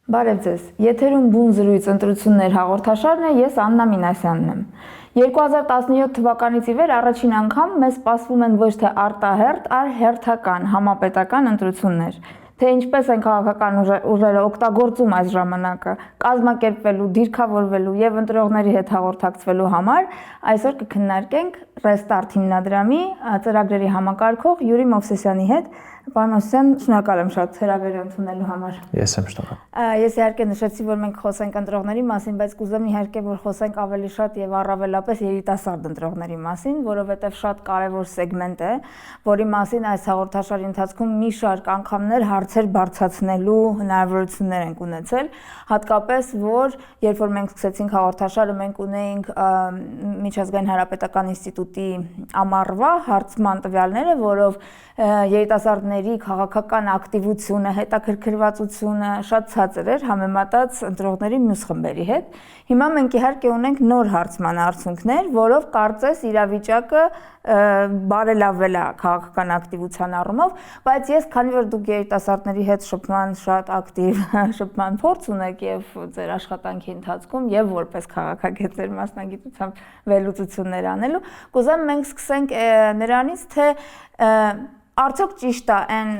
Բարև ձեզ։ Եթերում բուն զրույց ընտրություններ հաղորդաշարն է, ես Աննա Մինասյանն եմ։ 2017 թվականից ի վեր առաջին անգամ մեզ սպասվում են ոչ թե արտահերթ, այլ հերթական համապետական ընտրություններ։ Թե ինչպես են քաղաքական ուժերը օգտագործում այս ժամանակը կազմակերպվելու, դիրքավորվելու եւ ընտրողների հետ հաղորդակցվելու համար, այսօր կքննարկենք Restart հիմնադրամի ծրագրերի համակարգող Յուրի Մովսեսյանի հետ։ Պարոն Մովսեսյան, շնորհակալ եմ շատ հրավերը ընդունելու համար։ Ես եմ շնորհակալ։ Ես իհարկե նշեցի, որ մենք խոսենք ընտրողների մասին, բայց կուզեմ իհարկե որ խոսենք ավելի շատ եւ առավելապես երիտասարդ ընտրողների մասին, որովհետեւ շատ կարեւոր սեգմենտ է, որի մասին այս հաղորդաշարի ընթացքում մի շարք անգամներ հարցեր բարձրացնելու հնարավորություններ ենք ունեցել, հատկապես որ երբ որ մենք սկսեցինք հաղորդաշարը, մենք ունեինք Միջազգային Հանրապետական ինստիտուտի ամառվա հարցման տվյալները, որով երիտասարդների քաղաքական ակտիվությունը, հետաքրքրվածությունը շատ ցածր էր համեմատած ընտրողների մյուս խմբերի հետ։ Հիմա մենք իհարկե ունենք նոր հարցման արդյունքներ, որով կարծես իրավիճակը բարելավել է քաղաքական ակտիվության առումով, բայց ես քանի որ դուք երիտասարդների հետ շփման շատ ակտիվ շփման փորձ ունեք եւ ձեր աշխատանքի ընթացքում եւ որպես քաղաքագետ ձեր մասնագիտությամբ վերլուծություններ անելու, կուզեմ մենք սկսենք նրանից, թե արդյոք ճիշտ է այն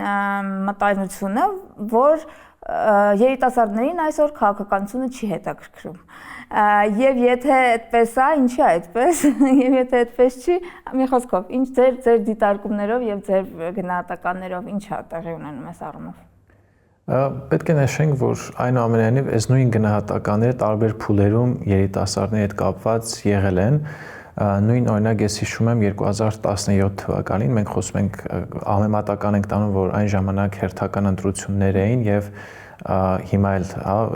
մտայնությունը, որ երիտասարդներին այսօր քաղաքականությունը չի հետաքրքրում։ Եվ եթե այդպես է, ինչի է այդպես, եւ եթե այդպես չի, մի խոսքով, ինչ ձեր դիտարկումներով եւ ձեր գնահատականներով ինչ է տեղի ունենում այս առումով։ Պետք է նշենք, որ այնուամենայնիվ այս նույն գնահատականները տարբեր փուլերում երիտասարդների հետ կապված եղել են։ Նույն օրինակ ես հիշում եմ 2017 թվականին մենք խոսում ենք համեմատական ենք տանում, որ այն ժամանակ հերթական ընտրություններ էին եւ հիմա էլ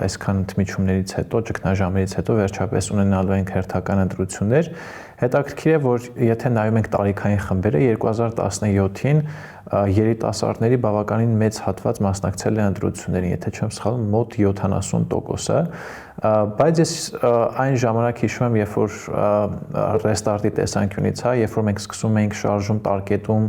այսքան ընդմիջումներից հետո, ճգնաժամերից հետո վերջապես ունենալու ենք հերթական ընտրություններ։ Հետաքրքիր է, որ եթե նայում ենք տարիքային խմբերը 2017-ին երիտասարդների բավականին մեծ հատված մասնակցել է ընտրություններին, եթե չեմ սխալվում, մոտ 70%-ը, բայց ես այն ժամանակ հիշում եմ, երբ որ Restart-ի տեսանկյունից, երբ որ մենք սկսում էինք շարժում տարկետում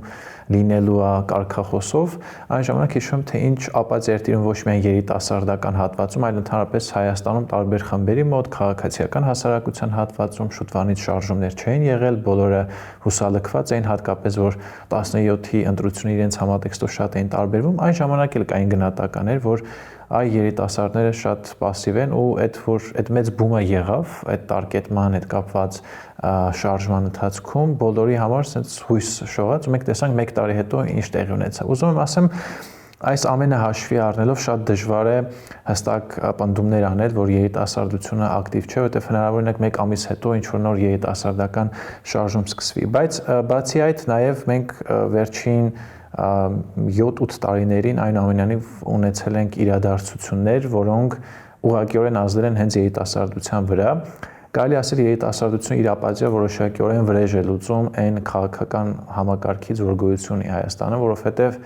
լինելու կարգախոսով, այն ժամանակ հիշում եմ, թե ինչ ապացերտիրում ոչ միայն երիտասարդական հատվածում, այլ ընդհանրապես Հայաստանում տարբեր խմբերի մոտ քաղաքացիական հասարակության հատվածում շուտվանից շարժումներ չէին եղել, բոլորը հուսալքված էին, հատկապես որ 17-ի ընտրությունը իրենց համատեքստով շատ էին տարբերվում, այն ժամանակ էլ կային գնահատականներ, որ այ երիտասարդները շատ пассив են ու այդ մեծ բումը եղավ այդ տարկետման հետ կապված շարժման ընթացքում բոլորի համար sense հույս շողաց ու մենք տեսանք 1 տարի հետո ինչ տեղի ունեցավ։ Ուզում եմ ասեմ այս ամենը հաշվի առնելով շատ դժվար է հստակ պնդումներ անել, որ երիտասարդությունը ակտիվ չէ, որովհետև հնարավոր է 1 ամիս հետո ինչ որ նոր երիտասարդական շարժում սկսվի, բայց բացի այդ նաև մենք վերջին 7-8 տարիներին այնուամենայնիվ ունեցել ենք իրադարձություններ, որոնք ուղղակիորեն ազդել են հենց երիտասարդության վրա։ Կարելի ասել երիտասարդությունը իր ապատիա որոշակիորեն վրեժ է լուծում այն քաղաքական համակարգից, որ գոյություն ունի Հայաստանում, որովհետև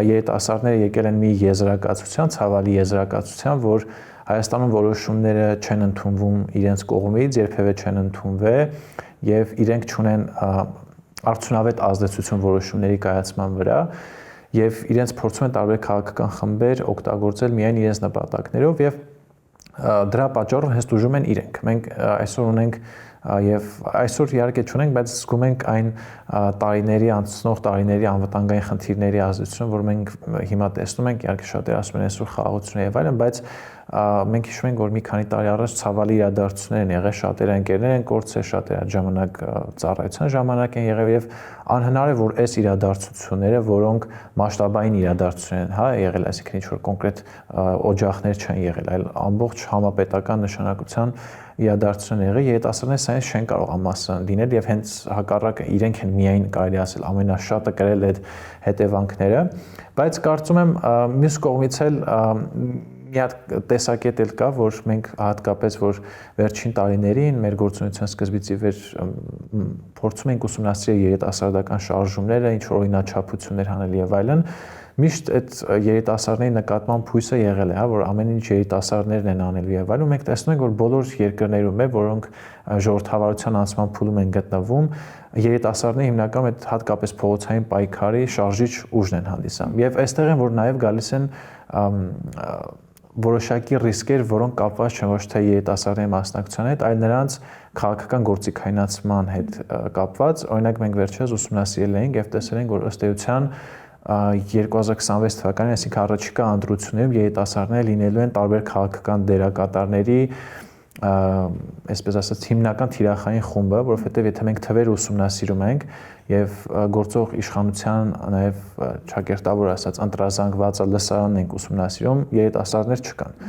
երիտասարդները եկել են մի եզրակացության, ցավալի եզրակացության, որ Հայաստանում որոշումները չեն ընդունվում իրենց կողմից, երբևէ չեն ընդունվել եւ իրենք չունեն արդյունավետ ազդեցություն որոշումների կայացման վրա եւ իրենց փորձում են տարբեր քաղաքական խմբեր օգտագործել միայն իրենց նպատակներով եւ դրա պատճառով հենց դժում են իրենք։ Մենք այսօր ունենք եւ այսօր իհարկե չունենք, բայց զգում ենք այն անցնող տարիների անվտանգային խնդիրների ազդեցությունը, որ մենք հիմա տեսնում ենք, իհարկե շատերը ասում են այսօր խաղաղություն եւ այլն, բայց մենք հիշում ենք, որ մի քանի տարի առաջ ցավալի իրադարձություններ են եղել, շատերը ընկերներ են կորցրել, շատերը այդ ժամանակ ծառայության ժամանակ են եղել եւ անհնար է, որ այս իրադարձությունները, որոնք մասշտաբային իրադարձություններ են, եղել, այսինքն ինչ որ կոնկրետ օջախներ չեն եղել, այլ ամբողջ համապետական նշանակության իրադարձություններ եղել, երիտասարդները սա չեն կարող ամասն լինել եւ հենց հակառակը իրենք են միայն կարելի ասել ամենաշատը կրել այդ հետևանքները, բայց կարծում եմ մյուս կողմից էլ մի հատ տեսակետ էլ կա, որ մենք հատկապես որ վերջին տարիներին մեր գործունեության սկզբից ի վեր փորձում ենք ուսումնասիրել երիտասարդական շարժումները, ինչ որ օրինաչափություններ հանել եւ այլն, միշտ այդ երիտասարդների նկատմամբ հույսը եղել է, որ ամեն ինչ երիտասարդներն են անելու եւ այլն, մենք տեսնում ենք, որ բոլոր երկրներում որոնք ժողովրդավարության անցման փուլում են գտնվում, երիտասարդները հիմնականում այդ հատկապես փողոցային պայքարի շարժիչ ուժն են հանդիսանում։ Եվ այստեղ են, որ նաեւ գալիս են որոշակի ռիսկեր, որոնք կապված չեն ոչ թե երիտասարդների մասնակցության հետ, այլ նրանց քաղաքական գործիքայնացման հետ կապված։ Օրինակ մենք վերջերս ուսումնասիրել էինք եւ տեսել ենք, որ ըստ էության 2026 թվականին, այսինքն առաջիկա ընտրություններում երիտասարդները լինելու են տարբեր քաղաքական դերակատարների այսպես ասած հիմնական թիրախային խումբը, որովհետև եթե մենք թվեր ուսումնասիրում ենք եւ գործող իշխանության նաեւ ճակերտավոր ասած ընտրազանգվածը լսարանն ենք ուսումնասիրում, երիտասարդներ չկան։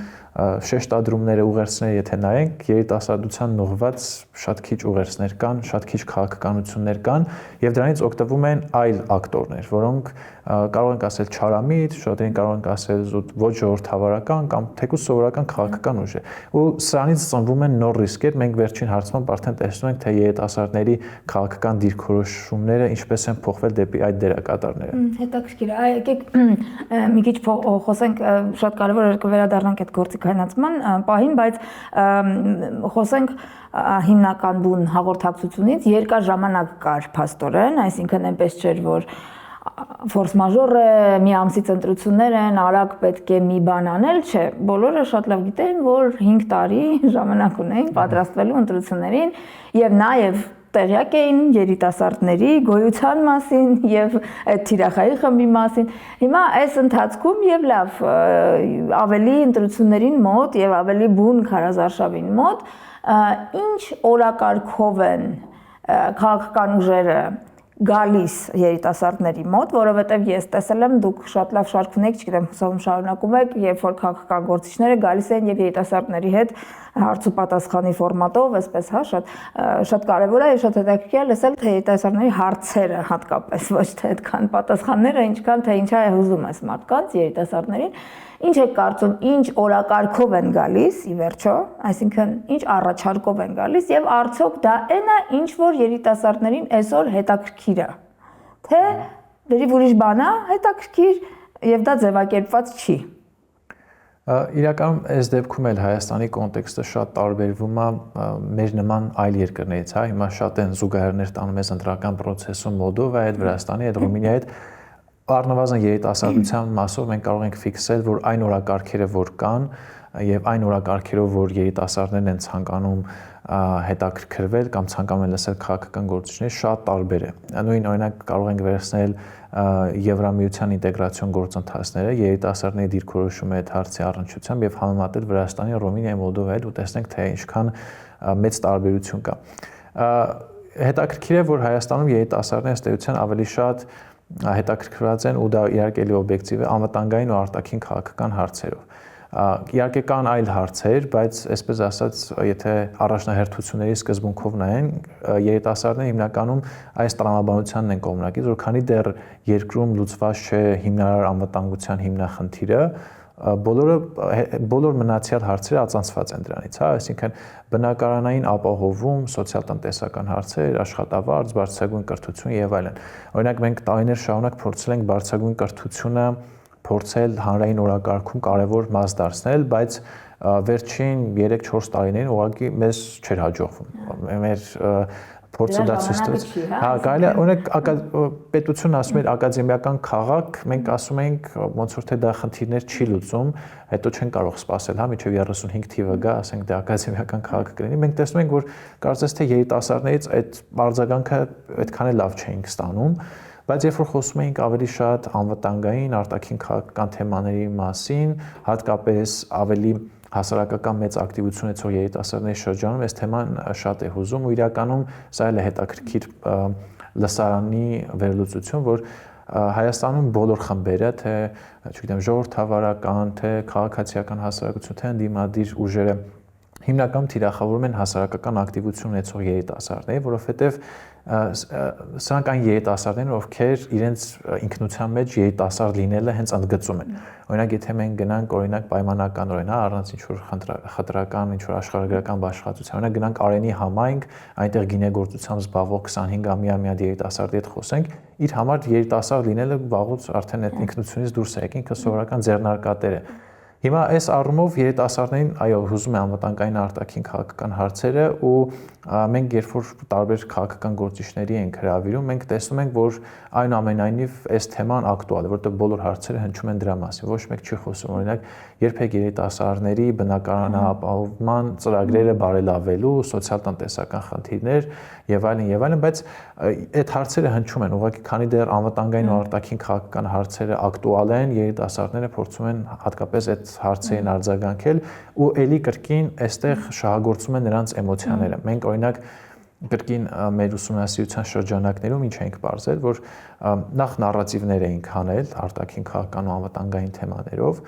Շեշտադրումները ուղերձները եթե նայենք, երիտասարդության նողված շատ քիչ ուղերձներ կան, շատ քիչ քաղաքականություններ կան եւ դրանից օգտվում են այլ ակտորներ, որոնք կարող ենք ասել չարամիտ, շատերին կարող ենք ասել ոչ ժողովրդավարական կամ թեկուզ սովորական քաղաքական ուժ է։ Ու սրանից ծնվում են նոր ռիսկեր, մենք վերջին հարցմամբ արդեն տեսնում ենք, թե երիտասարդների քաղաքական դիրքորոշումները ինչպես են փոխվել դեպի այդ դերակատարները։ Հետաքրքիր է, եկեք մի քիչ խոսենք, շատ կարևոր է կվերադառնանք այդ գործիքայնացման պահին, բայց խոսենք հիմնական բուն հաղորդակցությունից երկար ժամանակ կար փաստորեն, այսինքն այնպես չէր, որ ֆորս մաժոր է, մի ամսից ընտրություններ են, արագ պետք է մի բան անել, չէ, բոլորը շատ լավ գիտեն, որ 5 տարի ժամանակ ունեին պատրաստվելու ընտրություններին եւ նաեւ տեղյակ էին երիտասարդների գոյության մասին եւ այդ թիրախայի խմբի մասին։ Հիմա այս ընթացքում եւ լավ ավելի ընտրություններին մոտ եւ ավելի բուն քարազարշավին մոտ ինչ օրակարգով են քաղաքական ուժերը գալիս երիտասարդների մոտ, որովհետև ես տեսել եմ դուք շատ լավ շարք ունեք, չգիտեմ, հուսով շարունակում եք, երբ որ քաղաքական գործիչները գալիս են եւ երիտասարդների հետ հարց ու պատասխանի ֆորմատով, այսպես, հա, շատ կարեւոր է, շատ հետաքրքիր է լսել թե երիտասարդների հարցերը հատկապես, ոչ թե այդքան պատասխանները, ինչքան թե ինչա է հուզում այս մարդկանց երիտասարդներին։ Ինչ եք կարծում, ինչ օրակարգով են գալիս ի վերջո, այսինքն ինչ առաջարկով են գալիս եւ արդյոք դա այն է, ինչ որ երիտասարդներին այսօր հետաքրքիր է, թե դեռ ուրիշ բան է հետաքրքիր եւ դա ձևակերպված չի։ Իրականում այս դեպքում էլ Հայաստանի կոնտեքստը շատ տարբերվում է մեր նման այլ երկրներից, հա, հիմա շատ են զուգահեռներ տանում այս ընտրական process-ում Մոլդովայի հետ, Վրաստանի հետ, Ռումինիայի հետ, առնվազն երիտասարդության մասով մենք կարող ենք ֆիքսել, որ այն օրակարգերը, որ կան եւ այն օրակարգերով, որ երիտասարդներն են ցանկանում հետաքրքրվել կամ ցանկանում են լսել քաղաքական գործիչներ, շատ տարբեր է։ Նույն օրինակ կարող ենք վերցնել Եվրամիության ինտեգրացիոն գործընթացները, երիտասարդների դիրքորոշումը այդ հարցի առնչությամբ եւ համեմատել Վրաստանի, Ռումինիայի, Մոլդովայի հետ ու տեսնենք, թե ինչքան մեծ տարբերություն կա։ Հետաքրքիր է, որ Հայաստանում երիտասարդները ըստ էության ավելի շատ հետաքրքրված են ու դա իհարկե էլի օբյեկտիվ է անվտանգային ու արտաքին քաղաքական հարցերով։ Իհարկե կան այլ հարցեր, բայց այսպես ասած, եթե առաջնահերթությունների սկզբունքով նայեն, երիտասարդները հիմնականում այս տրամաբանությանն են կողմնակից, որ քանի դեռ երկրում լուծված չէ հիմնարար անվտանգության հիմնախնդիրը, բոլոր մնացյալ հարցերը ածանցված են դրանից, հա, այսինքն բնակարանային ապահովում, սոցիալ-տնտեսական հարցեր, աշխատավարձ, բարձրագույն կրթություն եւ այլն։ Օրինակ մենք տարիներ շարունակ փորձել ենք բարձրագույն կրթությունը փորձել հանրային օրակարգում կարևոր մաս դարձնել, բայց վերջին 3-4 տարիներին ուղղակի մեզ չէր հաջողվում։ Մեր փորձը դա ցույց տվեց։ Հա, կարելի է, օրինակ պետությունն ասում էր ակադեմիական քաղաք, մենք ասում ենք ոնց որ թե դա խնդիրներ չի լուծում, հետո չեն կարող սпасել, հա, մինչև 35 թիվը գա, ասենք դա ակադեմիական քաղաք կլինի։ Մենք տեսնում ենք, որ կարծես թե երիտասարդներից այդ արձագանքը այդքան էլ լավ չէինք ստանում, բայց երբ որ խոսում էինք ավելի շատ անվտանգային, արտաքին քաղաքական թեմաների մասին, հատկապես ավելի հասարակական մեծ ակտիվություն ունեցող երիտասարդների շրջանում այս թեման շատ է հուզում ու իրականում սա էլ է հետաքրքիր լսարանի վերլուծություն, որ Հայաստանում բոլոր խմբերը, թե, չգիտեմ, ժողովրդավարական, թե քաղաքացիական հասարակություն, թե ընդդիմադիր ուժերը հիմնականում թիրախավորում են հասարակական ակտիվություն ունեցող երիտասարդների, որովհետև սրանք այն երիտասարդներն, ովքեր իրենց ինքնության մեջ երիտասարդ լինելը հենց ընդգծում են։ Օրինակ, եթե մենք գնանք օրինակ պայմանականորեն, հա, առանց ինչ-որ խտրական, ինչ-որ աշխարհագրական բաշխվածության, օրինակ գնանք Արենի համայնք, այնտեղ գինեգործությամբ զբաղվող 25-ամյա մի հատ երիտասարդի հետ խոսենք, իր համար երիտասարդ լինելը վաղուց արդեն այդ ինքնությունից դուրս է եկել, ինքը սովորական ձեռնարկատեր է։ Հիմա այս առումով երիտասարդներին այո հուզում է անվտանգային արտաքին քաղաքական հարցերը ու մենք երբ որ տարբեր քաղաքական գործիչների ենք հրավիրում, մենք տեսնում ենք, որ այնուամենայնիվ այս թեման ակտուալ է, որտեղ բոլոր հարցերը հնչում են դրա մասին։ Ոչ մեկ չի խոսում օրինակ երբեք երիտասարդների բնականաբանական ծրագրերը բարելավելու, սոցիալ-տնտեսական խնդիրներ եւ այլն, բայց այդ հարցերը հնչում են, ուղղակի քանի դեռ անվտանգային ու արտաքին քաղաքական հարցերը ակտուալ են, երիտասարդները փորձում են հատկապես այդ հարցերին արձագանքել ու ելի կրկին այստեղ շահագործում են նրանց էմոցիաները։ Մենք օրինակ կրկին մեր ուսումնասիրության շրջանակներում ինչ ենք ողջել, որ նախ նարատիվներ էինք հանել արտաքին քաղաքական ու անվտանգային թեմաներով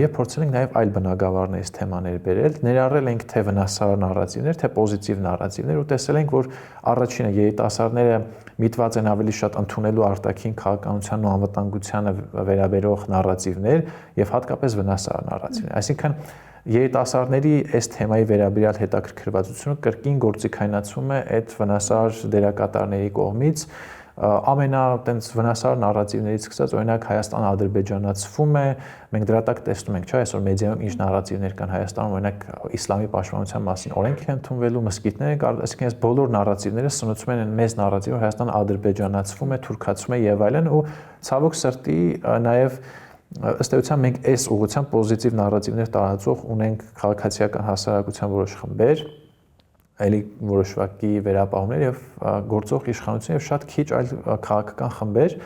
եւ փորձել ենք նաեւ այլ բնագավառներից թեմաներ բերել, ներառել ենք թե վնասարար նարատիվներ, թե պոզիտիվ նարատիվներ ու տեսել ենք, որ առաջինը երիտասարդները միտված են ավելի շատ ընդունելու արտաքին քաղաքականության ու անվտանգությանը վերաբերող նարատիվներ եւ հատկապես վնասարար նարատիվներ։ Այսինքն երիտասարդների այս թեմայի վերաբերյալ հետաքրքրվածությունը կրկին գործիքայնացում է այդ վնասարար դերակատարների կողմից ամենատենց վնասարար նարատիվներից սկսած օրինակ Հայաստանը ադրբեջանացվում է, մենք դրա տակ տեսնում ենք, չէ՞, այսօր մեդիայում ինչ նարատիվներ կան Հայաստանում, օրինակ իսլամի պաշտպանության մասին օրենք են ընդունվելու, մզկիթներ կան, այսինքն այս բոլոր նարատիվները սնուցում են մեծ նարատիվ, որ Հայաստանը ադրբեջանացվում է, թուրքացվում է եւ այլն ու ցավոք սրտի նաեւ ըստ էության մենք այս ուղղությամբ պոզիտիվ նարատիվներ տարածող ունենք քաղաքացիական հասարակության որոշ խմբեր, այլ որոշակի վերապահումներ եւ գործող իշխանություն եւ շատ քիչ այլ քաղաքական խմբեր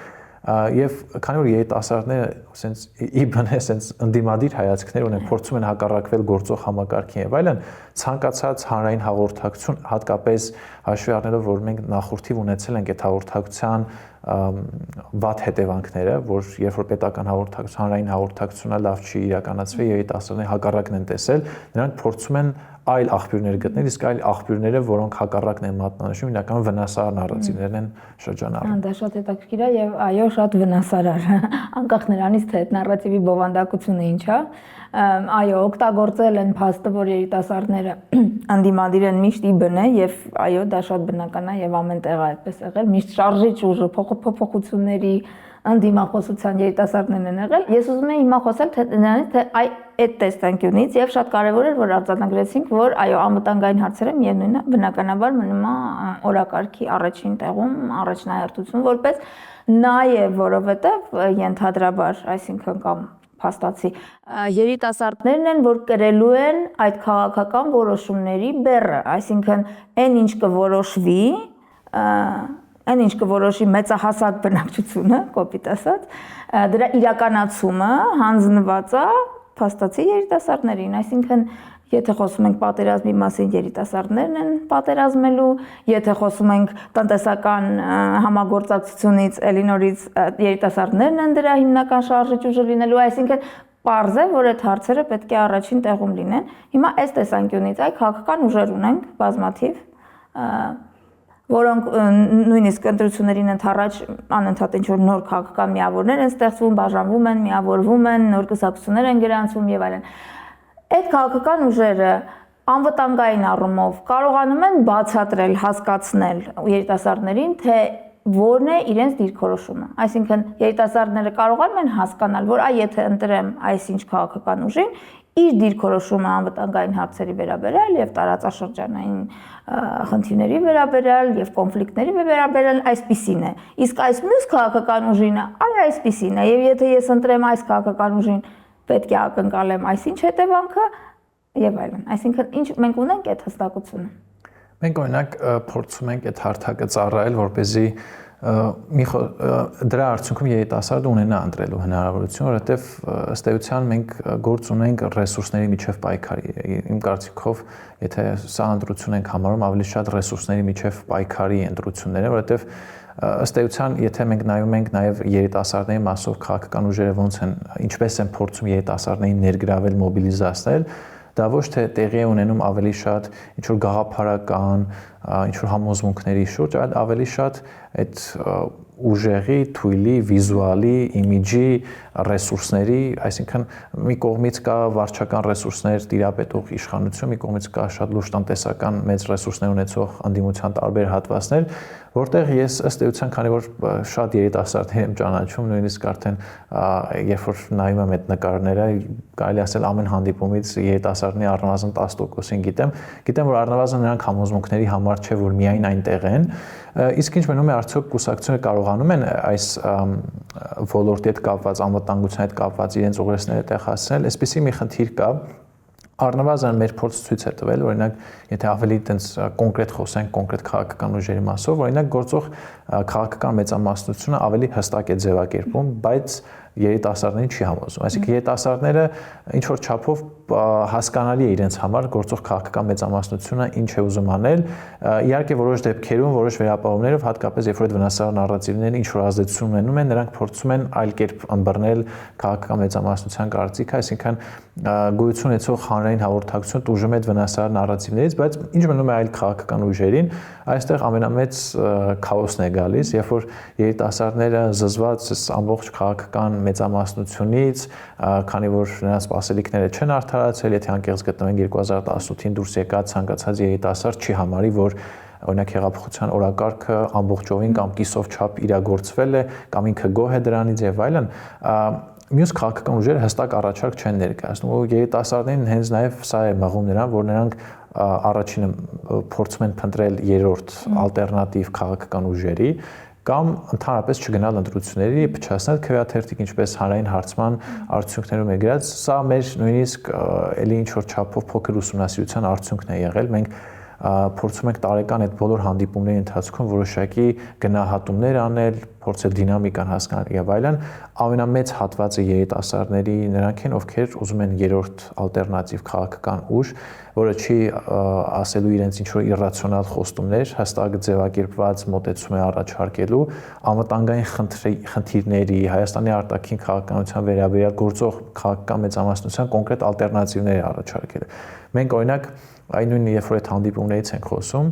եւ քանի որ երիտասարդները ասենց իբնե ասենց ընդդիմադիր հայացքներ ունեն, փորձում են հակառակվել գործող համակարգին եւ այլն, ցանկացած հանրային հաղորդակցություն, հատկապես հաշվի առնելով, որ մենք նախորդիվ ունեցել ենք այդ հաղորդակցության վատ հետևանքները, որ երբ որ պետական հաղորդակցություն, հանրային հաղորդակցությունը լավ չի իրականացվել, երիտասարդները հակառակն են տեսել, նրանք փորձում են այլ աղբյուրներ գտնել, իսկ այլ աղբյուրները, որոնք հակառակն են մատնանշում, իրականում վնասարար նարատիվներն են շրջանառում։ Դա շատ հետաքրքիր է եւ այո, շատ վնասարար, անկախ նրանից թե այդ նարատիվի բովանդակությունը ինչ է, այո, օգտագործել են փաստը, որ երիտասարդները անդիմադիր են միշտ իբնե եւ այո, դա շատ բնական է եւ ամեն տեղ է այդպես եղել, միշտ շարժիչ ուժը փոփոխությունների անդիմախոսության երիտասարդներն են եղել։ Ես ուզում եմ հիմա խոսել թե նրանից թե այդ տեսանկյունից եւ շատ կարեւոր է որ արձանագրեցինք, որ այո, անվտանգային հարցերը միևնույնն է բնականաբար մնում է օրակարգի առաջին տեղում, առաջնահերթություն որպես նաեւ որովհետեւ ենթադրաբար, այսինքն կամ փաստացի երիտասարդներն են, որ կրելու են այդ քաղաքական որոշումների բեռը, այսինքն այն ինչ կորոշվի, այն ինչ կորոշի մեծահասակ բնակչությունը, կոպիտ ասած, դրա իրականացումը հանձնված է փաստացի երիտասարդներին, այսինքն եթե խոսում ենք պատերազմի մասին, երիտասարդներն են պատերազմելու, եթե խոսում ենք տնտեսական համագործակցությունից, էլի նորից երիտասարդներն են դրա հիմնական շարժիչ ուժը լինելու, այսինքն պարզ է, որ այդ հարցերը պետք է առաջին տեղում լինեն։ Հիմա այս տեսանկյունից այ քաղաքական ուժեր ունենք բազմաթիվ, որոնք նույնիսկ ընտրություններին ընդառաջ անընդհատ ինչ-որ նոր քաղաքական միավորներ են ստեղծվում, բաժանվում են, միավորվում են, նոր կուսակցություններ են գրանցվում եւ այլն։ Այդ քաղաքական ուժերը անվտանգային առումով կարողանում են բացատրել, հասկացնել երիտասարդներին, թե որն է իրենց դիրքորոշումը։ Այսինքն երիտասարդները կարողանում են հասկանալ, որ այ եթե ընտրեմ այսինչ քաղաքական ուժին, իր դիրքորոշումը անվտանգային հարցերի վերաբերյալ եւ տարածաշրջանային խնդիրների վերաբերյալ եւ կոնֆլիկտների վերաբերյալ այսպիսին է։ Իսկ այս մյուս քաղաքական ուժինը այ այսպիսին է եւ եթե ես ընտրեմ այս քաղաքական ուժին, պետք է ակնկալեմ այսինչ հետևանքը եւ այլն։ Այսինքն ինչ մենք ունենք այդ հստակությունը։ Մենք օրինակ փորձում ենք այդ հարթակը ծառայել, որպեսզի դրա արդյունքում երիտասարդը ունենա ընտրելու հնարավորություն, որովհետև ըստ էության մենք գործ ունենք ռեսուրսների միջև պայքարի։ Իմ կարծիքով, եթե սա ընտրություն ենք համարում, ավելի շատ ռեսուրսների միջև պայքարի ընտրություններ է, որովհետև ըստ էության, եթե մենք նայում ենք նաև երիտասարդների մասով քաղաքական ուժերը ոնց են, ինչպես են փորձում երիտասարդներին ներգրավել, մոբիլիզացնել, դա ոչ թե տեղի է ունենում ավելի շատ ինչ որ գաղափարական, ինչ որ համոզմունքների շուրջ, այլ ավելի շատ այդ ուժեղի, թույլի, վիզուալի, իմիջի, ռեսուրսների, այսինքն մի կողմից կա վարչական ռեսուրսներ տիրապետող իշխանություն, մի կողմից կա շատ լուրջ տնտեսական մեծ ռեսուրսներ ունեցող ընդդիմության տարբեր հատվածներ, որտեղ ես ըստ էության, քանի որ շատ երիտասարդներ եմ ճանաչում, նույնիսկ արդեն երբ որ նայում եմ այդ նկարները, կարելի ասել ամեն հանդիպումից երիտասարդների առնվազն 10%-ին գիտեմ, որ առնվազն նրանք համոզմունքների համար չէ, որ միայն այնտեղ են, իսկ ինչ մնում է արդյոք կուսակցությունը կարողանում են այս ոլորտի հետ կապված, անվտանգության հետ կապված իրենց ուղերձները տեղ հասցնել, այսպեսի մի խնդիր կա, առնվազն մեր փորձը ցույց է տվել, օրինակ, եթե ավելի տենց կոնկրետ խոսենք կոնկրետ քաղաքական ուժերի մասով, օրինակ գործող քաղաքական մեծամասնությունը ավելի հստակ է ձևակերպում, բայց երիտասարդներին չի համոզում։ Այսինքն երիտասարդները ինչ որ չափով հասկանալի է իրենց համար գործող քաղաքական մեծամասնությունը ինչ է ուզում անել, իհարկե որոշ դեպքերում, որոշ վերապահումներով, հատկապես երբ որ այդ վնասավոր նարատիվներն ինչ որ ազդեցություն ունենում են, նրանք փորձում են այլ կերպ ըմբռնել քաղաքական մեծամասնության կարծիքը, այսինքն գոյություն ունեցող հանրային հաղորդակցությունը տուժում է այդ վնասավոր նարատիվներից, բայց ինչ մնում է այլ քաղաքական ուժերին, այստեղ ամենամեծ քաոսն է գալիս, երբ որ երիտասարդները զզված ամբողջ քաղաքական մեծամասնությունից, քանի որ նրանց սպասելիքները չեն արդարացել, եթե անկեղծ գտնվենք 2018-ին դուրս եկած ցանկացած երիտասարդ չի համարի, որ օրինակ հեղափոխության օրակարգը ամբողջովին կամ կիսով չափ իրագործվել է, կամ ինքը գոհ է դրանից եւ այլն, մյուս քաղաքական ուժերը հստակ առաջարկ չեն ներկայացնում, ու երիտասարդներին հենց նաեւ սա է մղում նրան, որ նրանք առաջինը փորձում են փնտրել երրորդ ալտերնատիվ քաղաքական ուժերի կամ ընդհանրապես չգնալ ընտրությունների, փչացնել քվեաթերթիկ, ինչպես հանրային հարցման արդյունքներում է գրած, սա մեր նույնիսկ էլի ինչ որ չափով փոքր ուսումնասիրության արդյունքն է եղել, մենք փորձում ենք տարեկան այդ բոլոր հանդիպումների ընթացքում որոշակի գնահատումներ անել, փորձել դինամիկան հասկանալ եւ այլն, ամենամեծ հատվածը երիտասարդների նրանք են, ովքեր ուզում են երրորդ ալտերնատիվ քաղաքական ուժ, որը չի ասելու իրենց ինչ որ իրացիոնալ խոստումներ, հստակ ձևակերպված մոտեցում է առաջարկելու անվտանգային խնդիրների, Հայաստանի արտաքին քաղաքականության վերաբերյալ գործող քաղաքական մեծամասնության կոնկրետ ալտերնատիվներ առաջարկելու։ Մենք օրինակ այն նույնը երբ որ այդ հանդիպումներից ենք խոսում,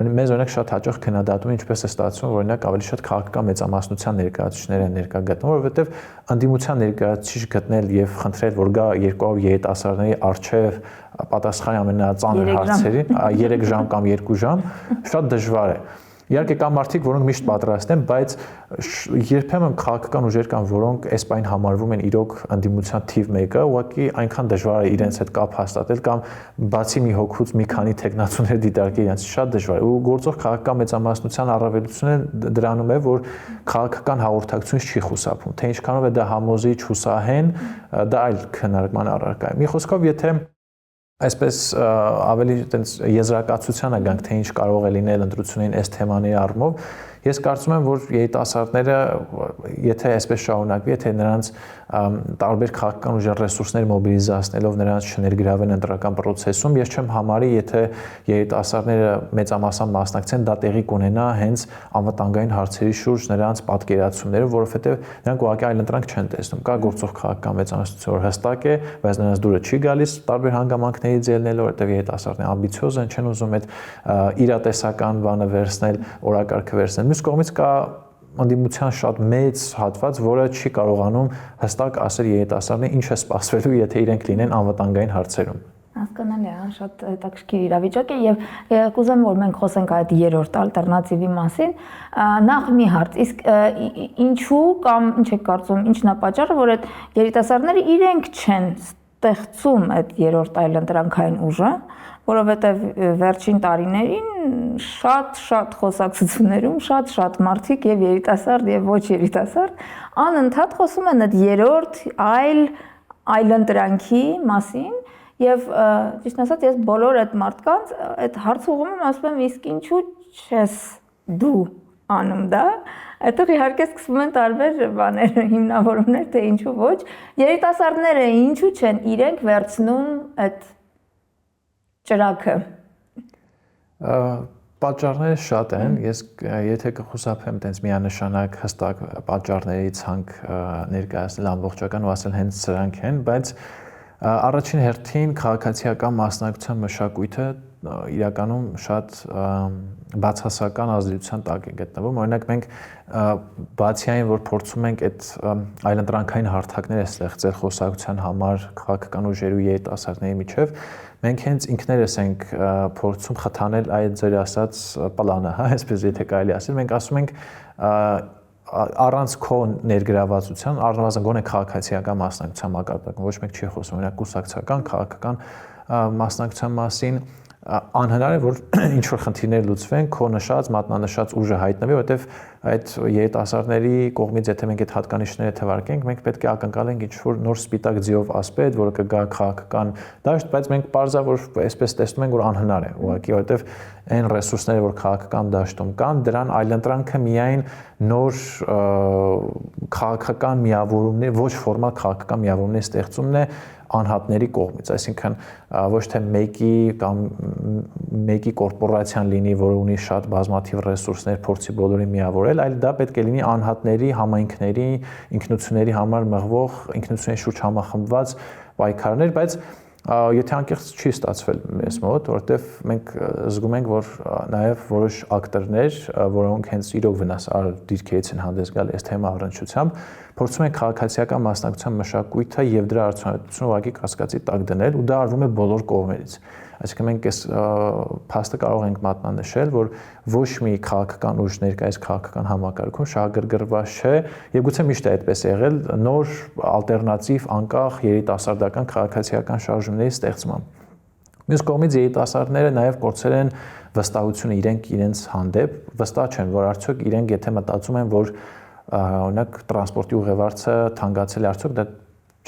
մեզ օրինակ շատ հաճախ քննադատում ինչպես է ստացվում, որ օրինակ ավելի շատ քաղաքական մեծամասնության ներկայացուցիչներ են ներկա գտնվում, որովհետև ընդդիմության ներկայացուցիչ գտնել եւ խնդրել, որ գա 200 երիտասարդների արչեւ պատասխանի ամենածանր հարցերին, 3 ժամ կամ 2 ժամ, շատ դժվար է։ Իհարկե կան մարդիկ, որոնք միշտ պատրաստ են, բայց երբեմն քաղաքական ուժեր կան, որոնք այս պայն համարվում են իրոք ընդդիմության թիվ 1-ը, ուղղակի այնքան դժվար է իրենց հետ կապ հաստատել կամ բացի մի հոգուց մի քանի տեխնացուներ դիտարկել իրենց շատ դժվար է։ Ու գործող քաղաքական մեծամասնության առավելությունը դրանում է, որ քաղաքական հաղորդակցությունից չի խուսափում, թե ինչքանով է դա համոզիչ, հուսահեն, դա այլ քննարկման առարկա է։ Մի խոսքով, եթե այսպես ավելի այտենց եզրակացությանը գանք, թե ինչ կարող է լինել ընտրություններին այս թեմաների առումով, ես կարծում եմ, որ երիտասարդները, եթե այսպես շարունակվի, եթե նրանց տարբեր քաղաքական ուժեր ռեսուրսներ մոբիլիզացնելով նրանց չներգրավեն ընտրական process-ում, ես չեմ համարի, եթե երիտասարդները մեծամասամբ մասնակցեն, դա տեղի կունենա հենց անվտանգային հարցերի շուրջ նրանց պատկերացումներով, որովհետև նրանք ուղղակի այլ ընտրանք չեն տեսնում։ Կա գործող քաղաքական մեծամասնություն, որ հստակ է, բայց նրանց դուրը չի գալիս տարբեր հանգամանքներից ելնելով, որովհետև երիտասարդները ամբիցիոզ են, չեն ուզում այդ իրատեսական բանը վերցնել, օրակարգը վերցնել։ Մյուս կողմից կա ընդդիմության շատ մեծ հատված, որը չի կարողանում հստակ ասել երիտասարդներին ինչ է սպասվելու, եթե իրենք լինեն անվտանգային հարցերում։ Հասկանալի է, շատ հետաքրքիր իրավիճակ է եւ կուզեմ որ մենք խոսենք այդ երրորդ ալտերնատիվի մասին, նախ մի հարց, իսկ ինչու կամ ինչ եք կարծում, ինչն է պատճառը, որ այդ երիտասարդները իրենք չեն ստեղծում այդ երրորդ այլընտրանքային ուժը, որովհետև վերջին տարիներին շատ խոսակցություններում շատ մարդիկ եւ երիտասարդ եւ ոչ երիտասարդ անընդհատ խոսում են այդ երրորդ այլընտրանքի մասին եւ ճիշտ ասած ես բոլոր այդ մարդկանց այդ հարց ուղղում եմ, ասում եմ, իսկ ինչու չես դու անում դա, այդտեղ իհարկե սկսվում են տարբեր բաներ, հիմնավորումներ, թե ինչու ոչ, երիտասարդները ինչու չեն իրենք վերցնում այդ ճրագը։ Պատճառները շատ են, ես եթե կխուսափեմ տենց միանշանակ հստակ պատճառների ցանկ ներկայացնել ամբողջական ու ասել հենց սրանք են, բայց առաջին հերթին քաղաքացիական մասնակցության մշակույթը իրականում շատ բացասական ազդեցության տակ է գտնվում։ Օրինակ մենք բացի այն, որ փորձում ենք այդ այլընտրանքային հարթակները ստեղծել խոսակցության համար քաղաքական ուժերի ու երիտասարդների միջև, մենք հենց ինքներս ենք փորձում խթանել այդ ձեր ասած պլանը, հա, այսպես եթե կարելի ասել, մենք ասում ենք առանց քո ներգրավվածության, առնվազն գոնե քաղաքացիական մասնակցության մակարդակում, ոչ մեկ չի խոսում օրինակ կուսակցական, քաղաքական մասնակցության մասին, անհնար է որ ինչ որ խնդիրներ լուծվեն, քո նշած, մատնանշած ուժը հայտնվի, որովհետև այդ երիտասարդների կողմից եթե մենք այդ հատկանիշները թվարկենք, մենք պետք է ակնկալենք ինչ որ նոր սպիտակ ձիով ասպետ, որը կգա քաղաքական դաշտ, բայց մենք պարզա որ այսպես տեսնում ենք որ անհնար է, ուղղակի որովհետև այն ռեսուրսները, որ քաղաքական դաշտում կան, դրան այլընտրանքը միայն նոր քաղաքական միավորումներ, ոչ ֆորմալ քաղաքական միավորումների ստեղծումն է անհատների կողմից, այսինքն ոչ թե մեկի կորպորացիան լինի, որը ունի շատ բազմաթիվ ռեսուրսներ, փորձի բոլորին միավորել, այլ դա պետք է լինի անհատների, համայնքների, ինքնությունների համար մղվող, ինքնությունների շուրջ համախմբված պայքարներ, բայց եթե անկեղծ չի ստացվել մեզ մոտ, որովհետև մենք զգում ենք, որ նաև որոշ ակտորներ, որոնք հենց իրոք վնասար դիրքերից են հանդես գալ այս թեմա առնչությամբ, փորձում են քաղաքացիական մասնակցության մշակույթը եւ դրա արդյունավետությունը ուղղակի կասկածի տակ դնել ու դա արվում է բոլոր կողմերից։ Այսինքն մենք այս փաստը կարող ենք մատնանշել, որ ոչ մի քաղաքական ուժ ներկայիս քաղաքական համակարգում շահագրգռված չէ եւ գուցե միշտ է այդպես եղել նոր ալտերնատիվ անկախ երիտասարդական քաղաքացիական շարժումների ստեղծման։ Մյուս կողմից երիտասարդները նաև կորցրել են վստահությունը իրենց հանդեպ, վստահ չեն, որ արդյոք իրենք եթե մտածում են, որ օրինակ տրանսպորտի ուղևորը թանկացել է, արդյոք դա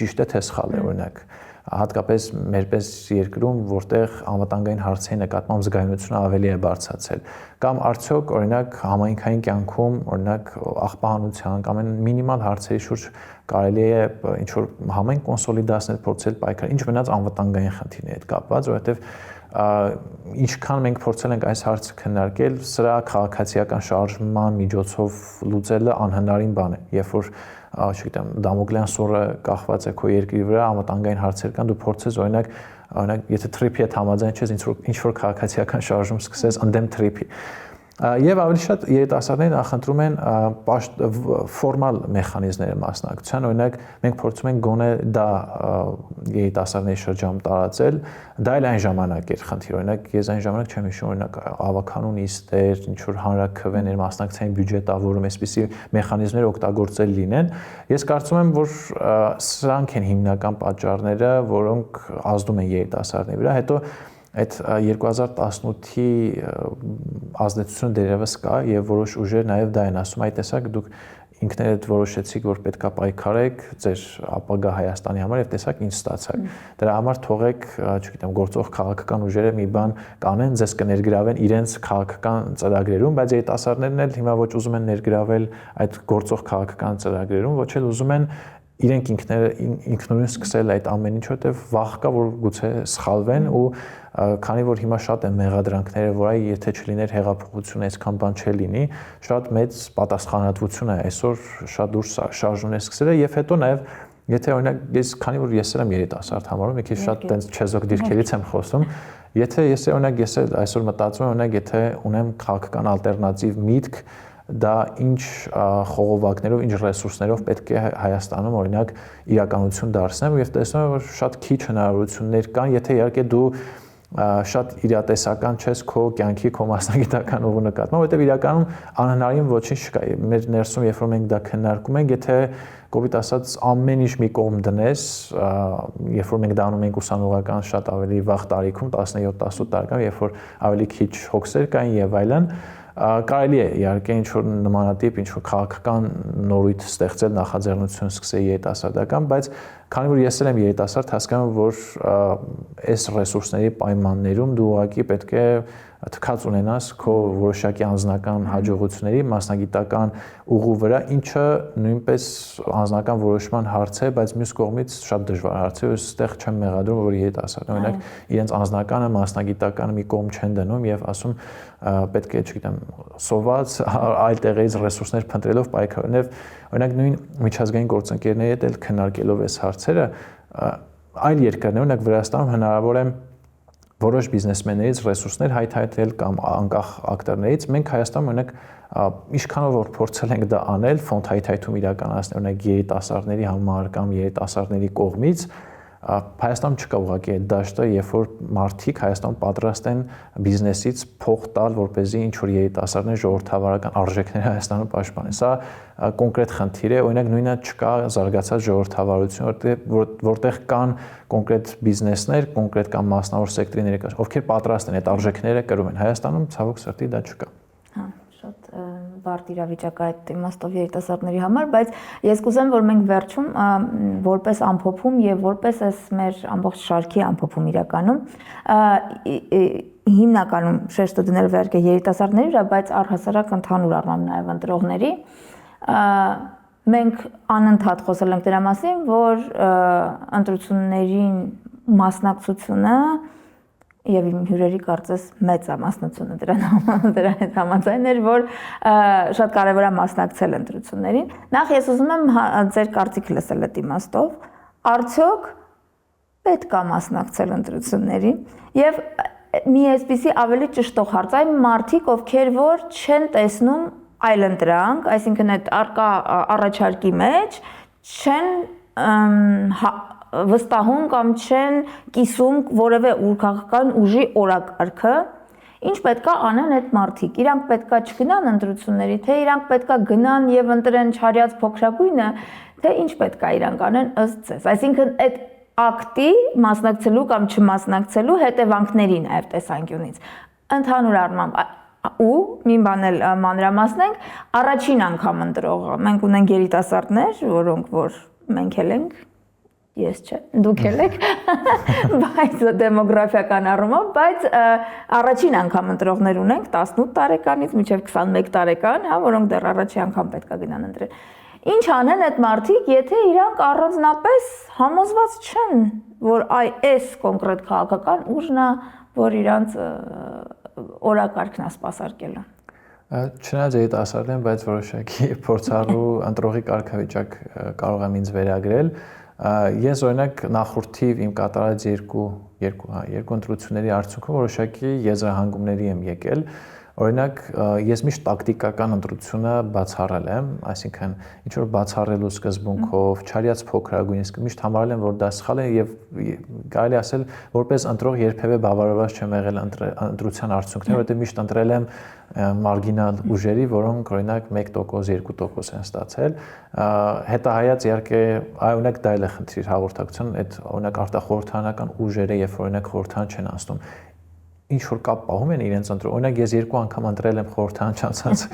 ճիշտ է թե սխալ է, օրինակ հատկապես մերպես երկրում, որտեղ անվտանգային հարցերի նկատմամբ զգայունությունը ավելի է բարձրացել, կամ արդյոք օրինակ համայնքային կյանքում, օրինակ աղբահանության կամ մինիմալ հարցերի շուրջ կարելի է ինչ որ համայնք կոնսոլիդացնել, փորձել պայքարել, ինչ մնաց անվտանգային խնդիրների հետ կապված, որովհետև ինչքան մենք փորձել ենք այս հարցը քննարկել, սրա քաղաքացիական շարժման միջոցով լուծելը անհնարին բան է, երբ որ չգիտեմ, Դամոկլյան սորը կախված է քո երկրի վրա, անվտանգային հարցեր կան, դու փորձես օրինակ եթե թրիփի հետ համաձայն չես, ինչ որ քաղաքացիական շարժում սկսես ընդդեմ թրիփի։ Եվ ավելի շատ երիտասարդները նախընտրում են ֆորմալ մեխանիզմների մասնակցության, օրինակ մենք փորձում ենք գոնե դա երիտասարդների շրջանում տարածել, դա էլ այն ժամանակ էր խնդիր, օրինակ ես այն ժամանակ չեմ հիշում, օրինակ ավականուն իստեր, ինչ որ հանրաքվեներ, մասնակցային բյուջետավորում, այսպիսի մեխանիզմներ օգտագործել լինեն։ Ես կարծում եմ, որ սրանք են հիմնական պատճառները, որոնք ազդում են երիտասարդների վրա, հետո այդ 2018-ի ազդեցությունը դերևս կա եւ որոշ ուժեր նաեւ դա են ասում, այդ տեսակ դուք ինքներդ որոշեցիք, որ պետքա պայքարեք ձեր ապագա Հայաստանի համար եւ տեսակ ինչ ստացաք։ Դրա համար թողեք, չգիտեմ, գործող քաղաքական ուժերը մի բան կանեն, ձեզ կներգրավեն իրենց քաղաքական ծրագրերում, բայց երիտասարդներն էլ հիմա ոչ ուզում են ներգրավել այդ գործող քաղաքական ծրագրերում, ոչ էլ ուզում են իրենք ինքնուրույն սկսել այդ ամեն ինչ, որտեղ վախ կա, որ գուցե սխալվեն ու քանի որ հիմա շատ են մեղադրանքները, որ այ եթե չլիներ հեղափոխություն, այսքան բան չլինի, շատ մեծ պատասխանատվություն է այսօր շատ դուրս շարժումներ սկսել եւ հետո նաեւ եթե օրինակ ես քանի որ ես եմ երիտասարդ համարում, եկի շատ տենց չեզոք դիրքերից եմ խոսում, եթե ես օրինակ ես այսօր մտածում եմ օրինակ եթե ունեմ քաղաքական ալտերնատիվ միտք դա ինչ խողովակներով, ինչ ռեսուրսներով պետք է Հայաստանում օրինակ իրականություն դարձնեմ եւ տեսնում եմ որ շատ քիչ հնարավորություններ կան, եթե իհարկե դու շատ իրատեսական չես քո կյանքի, քո մասնագիտական ուղու նկատմամբ, որովհետեւ իրականում անհնարին ոչինչ չկա։ Մեր ներսում երբ որ մենք դա քննարկում ենք, եթե կոպիտ ասած ամեն ինչ մի կողմ դնես, երբ որ մենք դա անում ենք ուսանողական շատ ավելի վաղ տարիքում, 17-18 տարեկան, երբ որ ավելի քիչ հոգսեր կային եւ այլն, կարելի է իհարկե ինչ որ նմանատիպ ինչ որ քաղաքական նորույթ ստեղծել, նախաձեռնություն սկսել երիտասարդական, բայց քանի որ ես եմ երիտասարդ, հասկանում եմ, որ այս ռեսուրսների պայմաններում դու ուղղակի պետք է թքած ունենաս քո որոշակի անձնական հաջողությունների մասնագիտական ուղու վրա, ինչը նույնպես անձնական որոշման հարց է, բայց մյուս կողմից շատ դժվար հարց է, այստեղ չեմ մեղադրում, որ երիտասարդները օրինակ իրենց անձնականը, մասնագիտականը մի կողմ չեն դնում եւ ասում պետք է, չգիտեմ, սոված այլ տեղերից ռեսուրսներ փնտրելով պայքարել, օրինակ նույն միջազգային գործընկերների հետ էլ քննարկելով այս հարցերը, այլ երկրներ, օրինակ Վրաստանում հնարավոր է որոշ բիզնեսմեններից ռեսուրսներ հայթայթել կամ անկախ ակտորներից մենք Հայաստանում օրինակ ինչքանով որ փորձել ենք դա անել, ֆոնդ հայթայթում իրականացնել օրինակ երիտասարդների համար կամ երիտասարդների կողմից Հայաստանում չկա ուղղակի այդ դաշտը, երբ որ մարդիկ Հայաստանում պատրաստ են բիզնեսից փող տալ, որպեսզի ինչ որ երիտասարդներ ժողովրդավարական արժեքները Հայաստանում պաշտպանեն։ Սա կոնկրետ խնդիր է, օրինակ նույնը չկա զարգացած ժողովրդավարություն, որտեղ կան կոնկրետ բիզնեսներ, կոնկրետ կամ մասնավոր սեկտորի ներկայացուցիչներ, ովքեր պատրաստ են այդ արժեքները կրում են։ Հայաստանում ցավոք սրտի դա չկա։ Հա, շատ բարդ իրավիճակ է այդ իմաստով երիտասարդների համար, բայց ես կուզեմ, որ մենք վերջում որպես ամփոփում եւ որպես այս մեր ամբողջ շարքի ամփոփում իրականում հիմնականում շեշտը դնել վերք է երիտասարդների վրա, բայց առհասարակ ընդհանուր առմամբ նաեւ ընտրողների մենք անընդհատ խոսել ենք դրա մասին, որ ընտրություններին մասնակցությունը եւ իմ հյուրերի կարծես մեծ է մասնակցությունը դրա հետ համաձայն էր, որ շատ կարեւոր է մասնակցել ընտրություններին։ Նախ ես ուզում եմ ձեր կարծիքը լսել այդ իմաստով, արդյոք պետք է մասնակցել ընտրություններին եւ մի այսպիսի ավելի ճշտող հարց, այն մարդիկ, ովքեր որ չեն տեսնում այլ ընտրանք, այսինքն այդ արկա առաջարկի մեջ չեն վստահում կամ չեն կիսում որևէ քաղաքական ուժի օրակարգը, ինչ պետքա անեն այդ մարդիկ։ Իրանք պետքա չգնան ընտրությունների, թե իրանք պետքա գնան եւ ընտրեն չարյած փոքրագույնը, թե ինչ պետքա իրանք անեն ըստ ձեզ։ Այսինքն այդ ակտի մասնակցելու կամ չմասնակցելու հետևանքներին այլ տեսանկյունից։ Ընդհանուր առմամբ ու մի բան էլ մանրամասնենք, առաջին անգամ ընտրողը մենք ունենք երիտասարդներ, որոնք որ մենք էլ ենք Ես չէ, դուք եք, բայց դեմոգրաֆիական առումով, բայց առաջին անգամ ընտրողներ ունենք 18 տարեկանից մինչև 21 տարեկան, հա, որոնք դեռ առաջին անգամ պետք է գնան ընտրել։ Ինչ անեն այդ մարդիկ, եթե իրանք առանձնապես համոզված չեն, որ այս կոնկրետ քաղաքական ուժն է, որ իրանք օրակարգն է սպասարկելու։ Չնայած երիտասարդ եմ, բայց որոշակի փորձառու ընտրողի կարգավիճակ կարող եմ ինձ վերագրել։ Ես օրինակ նախորդիվ իմ կատարած երկու ընտրությունների արդյունքում որոշակի եզրահանգումների եմ եկել։ Օրինակ ես միշտ տակտիկական ընտրությունը բացառել եմ, այսինքն ինչ որ բացառելու սկզբունքով, չարյած փոքրագույն, իսկ միշտ համարել եմ, որ դա սխալ է եւ կարելի ասել, որպես ընտրող երբևէ բավարարված չեմ եղել ընտրության արդյունքները, որովհետեւ միշտ ընտրել եմ մարգինալ ուժերի, որոնք օրինակ 1%, 2% են ստացել։ Հետահայաց իհարկե օրինակ դա էլ է խնդիր հաղորդակցության, այդ օրինակ արտախորհրդարանական ուժերը, երբ օրինակ խորհրդան չեն անցնում ինչ որ կապ պահում են իրենց ընտրող։ Օրինակ ես 2 անգամ ընտրել եմ խորհրդան չանցած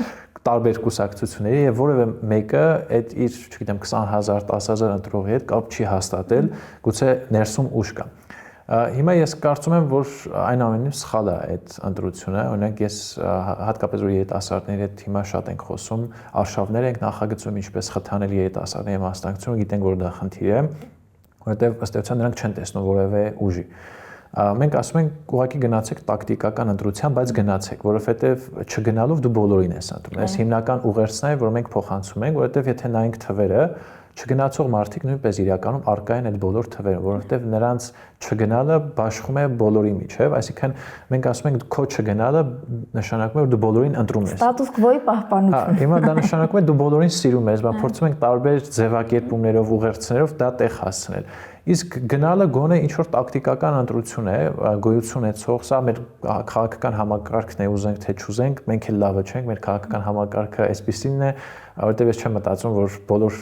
տարբեր կուսակցությունների եւ որևէ մեկը այդ իր, չգիտեմ, 20,000, 10,000 ընտրողի հետ կապ չի հաստատել, գուցե ներսում ուժ կա։ Հիմա ես կարծում եմ, որ այնուամենայնիվ սխալ է այդ ընտրությունը, օրինակ ես հատկապես որ երիտասարդների հետ հիմա շատ ենք խոսում, արշավներ ենք նախագծում, ինչպես խթանել երիտասարդների մասնակցությունը, գիտենք, որ դա խնդիր է, որովհետեւ ըստ էության նրանք չեն տեսնում որևէ ուժի։ Մենք ասում ենք ուղղակի գնացեք տակտիկական ընտրության, բայց գնացեք, որովհետև չգնալով դու բոլորին ես ընտրում։ Այս հիմնական ուղերձն է, որ մենք փոխանցում ենք, որովհետև եթե նայենք թվերը, չգնացող մարդիկ նույնպես իրականում առկա են այդ բոլոր թվերը, որովհետև նրանց չգնալը բաշխում է բոլորի միջև, այսինքն մենք ասում ենք քո չգնալը նշանակում է որ դու բոլորին ընտրում ես։ Ստատուս քվոյի պահպանություն։ Հիմա դա նշանակում է դու բոլորին սիրում ես, բայց փորձում ենք տարբեր ձևակերպումներով, ուղերձներով դա տեղ հասցնել։ Իսկ գնալը գոնե ինչ որ տակտիկական ընտրություն է, գոյություն ունեցող, սա մեր քաղաքական համակարգն է, ուզենք թե չուզենք, մենք էլ լավը չենք, մեր քաղաքական համակարգը այսպեսին է, որտեղ ես չեմ մտածում, որ բոլոր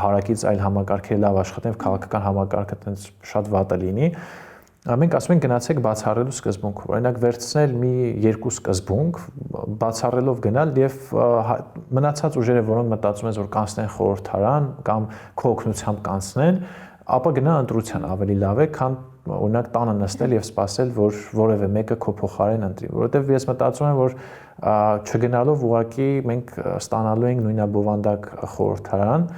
հարակից այլ համակարգերը լավ աշխատեն, քաղաքական համակարգը այդպես շատ վատ է լինի։ Մենք ասում ենք գնացեք բացառելու սկզբունքով, օրինակ վերցնել մի երկու սկզբունք, բացառելով գնալ եւ մնացած ուժերը, որոնք մտածում են, որ կանցնեն խորհրդարան կամ քո օգնությամբ կանցնեն, ապա գնա ընտրության ավելի լավ է, քան օրինակ տանը նստել եւ սպասել, որ որևէ մեկը քո փոխարեն ընտրի, որովհետեւ ես մտածում եմ, որ չգնալով ուղղակի մենք ստանալու ենք նույնաբովանդակ խորհրդարան,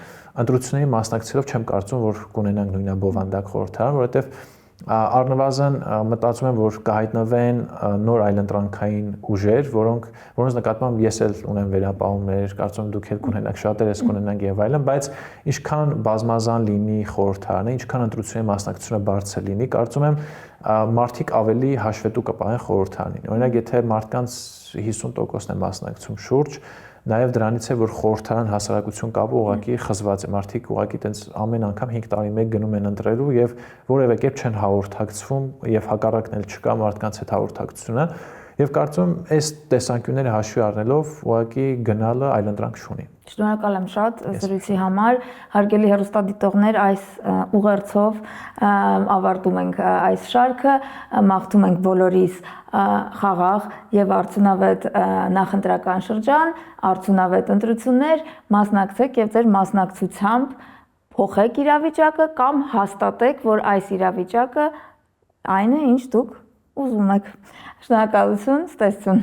ընտրությունների մասնակցելով չեմ կարծում, որ կունենանք նույնաբովանդակ խորհրդարան, որովհետեւ առնվազն մտածում եմ, որ կհայտնվեն նոր այլընտրանքային ուժեր, որոնց նկատմամբ ես էլ ունեմ վերապահումներ, կարծում եմ դուք էլ կունենաք, շատերս կունենանք եւ այլն, բայց ինչքան բազմազան լինի խորհրդարանը, ինչքան ընտրությունների մասնակցությունը բարձր լինի, կարծում եմ մարդիկ ավելի հաշվետու կպահեն խորհրդարանին։ Օրինակ, եթե մարդկանց 50%-ն է մասնակցում շուրջ, նաև դրանից է, որ խորհրդարան հասարակություն կապը ուղղակի խզված է, մարդիկ ուղղակի տենց ամեն անգամ 5 տարի մեկ գնում են ընտրելու եւ որևէ կերպ չեն հաղորդակցվում եւ հակառակն էլ չկա մարդկանց հետ հաղորդակցությունը եւ կարծում եմ այս տեսանկյունները հաշվի առնելով ուղղակի գնալը այլընտրանք չունի։ Շնորհակալ եմ շատ զրույցի համար, հարգելի հեռուստադիտողներ, այս ուղերձով ավարտում ենք այս շարքը, մաղթում ենք բոլորիս խաղաղ եւ արդյունավետ նախընտրական շրջան, արդյունավետ ընտրություններ, մասնակցեք եւ ձեր մասնակցությամբ փոխեք իրավիճակը կամ հաստատեք, որ այս իրավիճակը այն է, ինչ դուք ուզում եք։ Շնորհակալություն, ստեսություն։